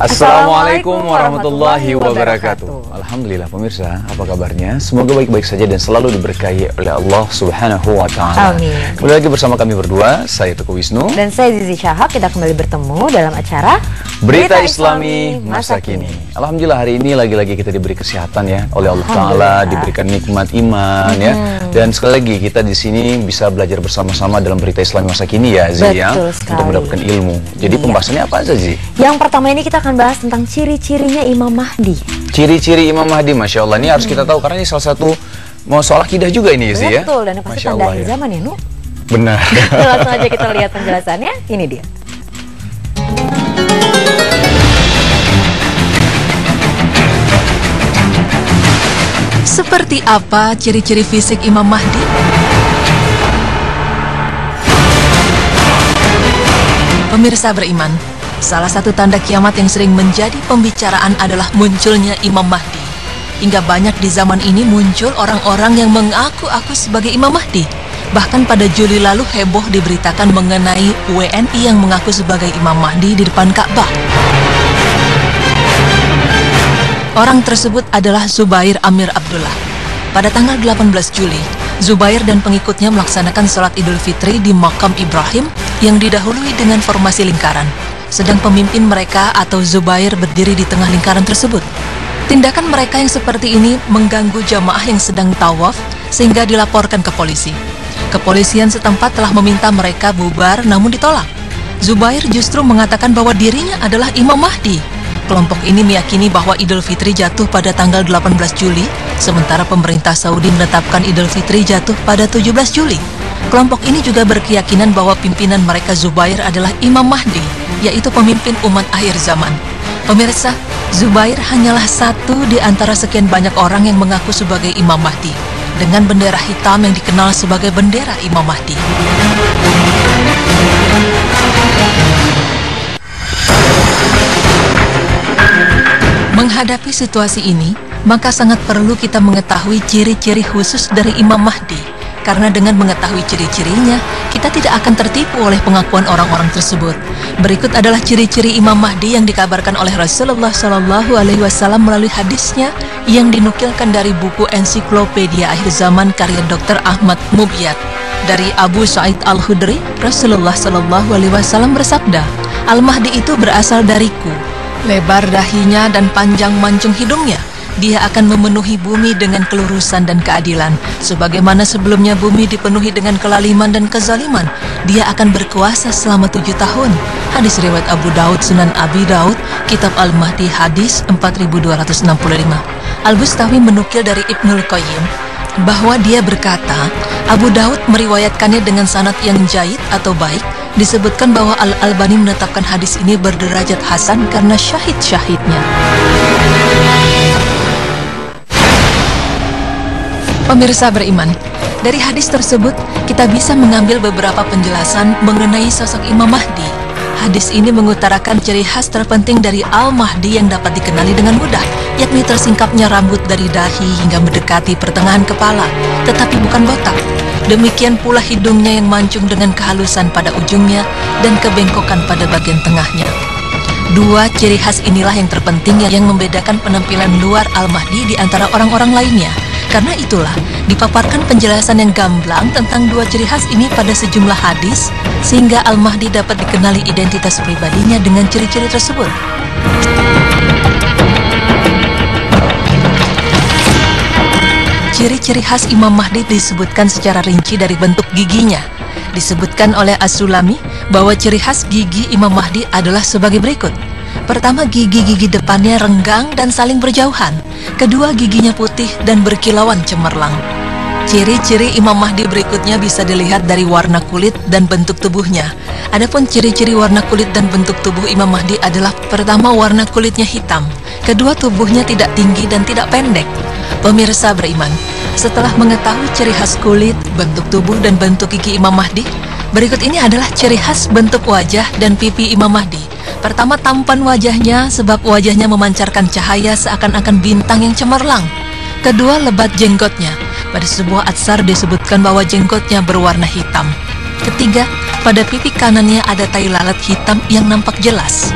Assalamualaikum warahmatullahi wabarakatuh. Alhamdulillah pemirsa, apa kabarnya? Semoga baik-baik saja dan selalu diberkahi oleh Allah Subhanahu wa Ta'ala. Amin. Kembali lagi bersama kami berdua, saya Teguh Wisnu dan saya Zizi Syahak. Kita kembali bertemu dalam acara Berita Islami Masa Kini. Alhamdulillah hari ini lagi-lagi kita diberi kesehatan ya oleh Allah Ta'ala, diberikan nikmat iman ya. Dan sekali lagi kita di sini bisa belajar bersama-sama dalam Berita Islami Masa Kini ya, Zi ya, untuk mendapatkan ilmu. Jadi pembahasannya apa aja, Zi? Yang pertama ini kita akan bahas tentang ciri-cirinya Imam Mahdi. Ciri-ciri Imam Mahdi, Masya Allah, ini harus kita tahu karena ini salah satu soal akidah juga ini sih ya. Betul, dan pasti tanda akhir zaman ya, Nu? Benar. Langsung aja kita lihat penjelasannya, ini dia. Seperti apa ciri-ciri fisik Imam Mahdi? Pemirsa beriman, salah satu tanda kiamat yang sering menjadi pembicaraan adalah munculnya Imam Mahdi. Hingga banyak di zaman ini muncul orang-orang yang mengaku-aku sebagai Imam Mahdi. Bahkan pada Juli lalu heboh diberitakan mengenai WNI yang mengaku sebagai Imam Mahdi di depan Ka'bah. Orang tersebut adalah Zubair Amir Abdullah. Pada tanggal 18 Juli, Zubair dan pengikutnya melaksanakan sholat Idul Fitri di makam Ibrahim yang didahului dengan formasi lingkaran. Sedang pemimpin mereka atau Zubair berdiri di tengah lingkaran tersebut. Tindakan mereka yang seperti ini mengganggu jamaah yang sedang tawaf sehingga dilaporkan ke polisi. Kepolisian setempat telah meminta mereka bubar namun ditolak. Zubair justru mengatakan bahwa dirinya adalah Imam Mahdi. Kelompok ini meyakini bahwa Idul Fitri jatuh pada tanggal 18 Juli, sementara pemerintah Saudi menetapkan Idul Fitri jatuh pada 17 Juli. Kelompok ini juga berkeyakinan bahwa pimpinan mereka Zubair adalah Imam Mahdi, yaitu pemimpin umat akhir zaman. Pemirsa, Zubair hanyalah satu di antara sekian banyak orang yang mengaku sebagai Imam Mahdi, dengan bendera hitam yang dikenal sebagai bendera Imam Mahdi. Menghadapi situasi ini, maka sangat perlu kita mengetahui ciri-ciri khusus dari Imam Mahdi. Karena dengan mengetahui ciri-cirinya, kita tidak akan tertipu oleh pengakuan orang-orang tersebut. Berikut adalah ciri-ciri Imam Mahdi yang dikabarkan oleh Rasulullah SAW melalui hadisnya yang dinukilkan dari buku Ensiklopedia Akhir Zaman karya Dr. Ahmad Mubyad. Dari Abu Sa'id Al-Khudri, Rasulullah SAW bersabda, Al-Mahdi itu berasal dariku. Lebar dahinya dan panjang mancung hidungnya. Dia akan memenuhi bumi dengan kelurusan dan keadilan. Sebagaimana sebelumnya bumi dipenuhi dengan kelaliman dan kezaliman, dia akan berkuasa selama 7 tahun. Hadis riwayat Abu Daud, Sunan Abi Daud, Kitab Al-Mahdi, hadis 4265. Al-Bustawi menukil dari Ibnul Qayyim bahwa dia berkata, Abu Daud meriwayatkannya dengan sanad yang jaid atau baik. Disebutkan bahwa Al-Albani menetapkan hadis ini berderajat hasan karena syahid-syahidnya. Pemirsa beriman, dari hadis tersebut kita bisa mengambil beberapa penjelasan mengenai sosok Imam Mahdi. Hadis ini mengutarakan ciri khas terpenting dari Al-Mahdi yang dapat dikenali dengan mudah, yakni tersingkapnya rambut dari dahi hingga mendekati pertengahan kepala, tetapi bukan botak. Demikian pula hidungnya yang mancung dengan kehalusan pada ujungnya dan kebengkokan pada bagian tengahnya. Dua ciri khas inilah yang terpenting yang membedakan penampilan luar Al-Mahdi di antara orang-orang lainnya. Karena itulah, dipaparkan penjelasan yang gamblang tentang dua ciri khas ini pada sejumlah hadis, sehingga Al-Mahdi dapat dikenali identitas pribadinya dengan ciri-ciri tersebut. Ciri-ciri khas Imam Mahdi disebutkan secara rinci dari bentuk giginya. Disebutkan oleh As-Sulami bahwa ciri khas gigi Imam Mahdi adalah sebagai berikut. Pertama, gigi-gigi depannya renggang dan saling berjauhan. Kedua, giginya putih dan berkilauan cemerlang. Ciri-ciri Imam Mahdi berikutnya bisa dilihat dari warna kulit dan bentuk tubuhnya. Adapun ciri-ciri warna kulit dan bentuk tubuh Imam Mahdi adalah: pertama, warna kulitnya hitam. Kedua, tubuhnya tidak tinggi dan tidak pendek. Pemirsa beriman, setelah mengetahui ciri khas kulit, bentuk tubuh, dan bentuk gigi Imam Mahdi, berikut ini adalah ciri khas bentuk wajah dan pipi Imam Mahdi. Pertama, tampan wajahnya sebab wajahnya memancarkan cahaya seakan-akan bintang yang cemerlang. Kedua, lebat jenggotnya. Pada sebuah atsar disebutkan bahwa jenggotnya berwarna hitam. Ketiga, pada pipi kanannya ada tai lalat hitam yang nampak jelas.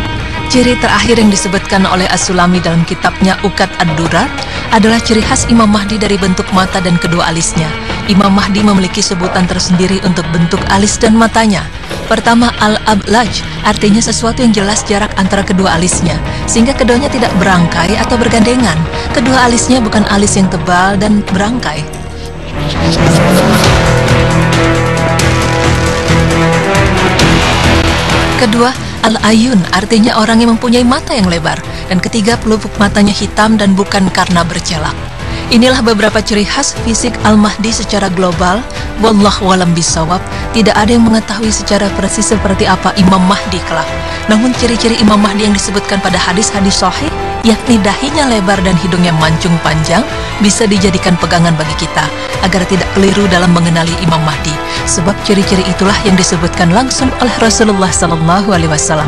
Ciri terakhir yang disebutkan oleh As-Sulami dalam kitabnya Uqad ad-Durar adalah ciri khas Imam Mahdi dari bentuk mata dan kedua alisnya. Imam Mahdi memiliki sebutan tersendiri untuk bentuk alis dan matanya. Pertama, al-ablaj, artinya sesuatu yang jelas jarak antara kedua alisnya, sehingga keduanya tidak berangkai atau bergandengan. Kedua alisnya bukan alis yang tebal dan berangkai. Kedua, al-ayun, artinya orang yang mempunyai mata yang lebar. Dan ketiga, pelupuk matanya hitam dan bukan karena bercelak. Inilah beberapa ciri khas fisik Al-Mahdi secara global. Wallahu a'lam bishawab. Tidak ada yang mengetahui secara persis seperti apa Imam Mahdi kelak. Namun ciri-ciri Imam Mahdi yang disebutkan pada hadis-hadis sahih, yakni dahinya lebar dan hidungnya mancung panjang, bisa dijadikan pegangan bagi kita agar tidak keliru dalam mengenali Imam Mahdi. Sebab ciri-ciri itulah yang disebutkan langsung oleh Rasulullah SAW.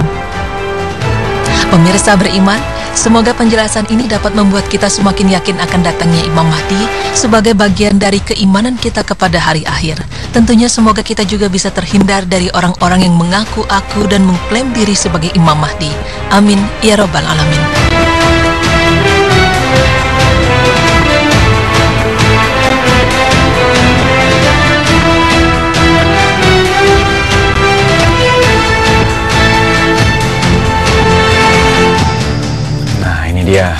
Pemirsa beriman, semoga penjelasan ini dapat membuat kita semakin yakin akan datangnya Imam Mahdi sebagai bagian dari keimanan kita kepada hari akhir. Tentunya semoga kita juga bisa terhindar dari orang-orang yang mengaku-aku dan mengklaim diri sebagai Imam Mahdi. Amin ya rabbal alamin. Ya,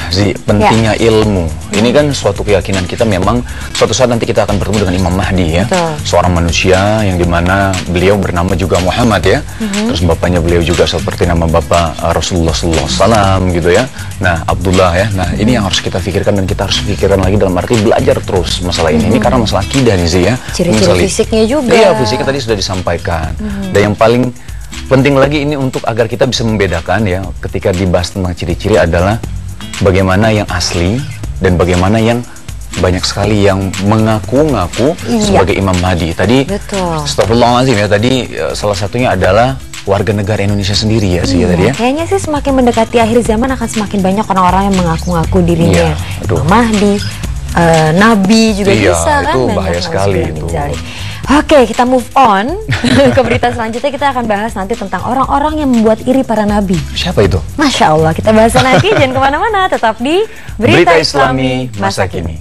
pentingnya ilmu. Ini kan suatu keyakinan kita, memang suatu saat nanti kita akan bertemu dengan Imam Mahdi ya. Betul. Seorang manusia yang dimana beliau bernama juga Muhammad ya. Terus bapaknya beliau juga seperti nama bapak Rasulullah SAW gitu ya. Nah, Abdullah ya. Nah, ini yang harus kita pikirkan, dan kita harus pikirkan lagi dalam arti belajar terus masalah ini. Ini karena masalah akidah nih sih ya. Ciri-ciri fisiknya juga. Iya, fisiknya tadi sudah disampaikan. Dan yang paling penting lagi ini untuk agar kita bisa membedakan ya, ketika dibahas tentang ciri-ciri adalah bagaimana yang asli dan bagaimana yang banyak sekali yang mengaku-ngaku sebagai Imam Mahdi. Tadi, astagfirullahaladzim ya, tadi salah satunya adalah warga negara Indonesia sendiri ya sih ya tadi ya. Kayaknya sih semakin mendekati akhir zaman akan semakin banyak orang-orang yang mengaku-ngaku dirinya Imam Mahdi, Nabi juga bisa kan. Itu bahaya sekali itu. Oke, kita move on ke berita selanjutnya. Kita akan bahas nanti tentang orang-orang yang membuat iri para nabi. Siapa itu? Masya Allah, kita bahas nanti. Jangan kemana-mana, tetap di Berita Islami Masa Kini.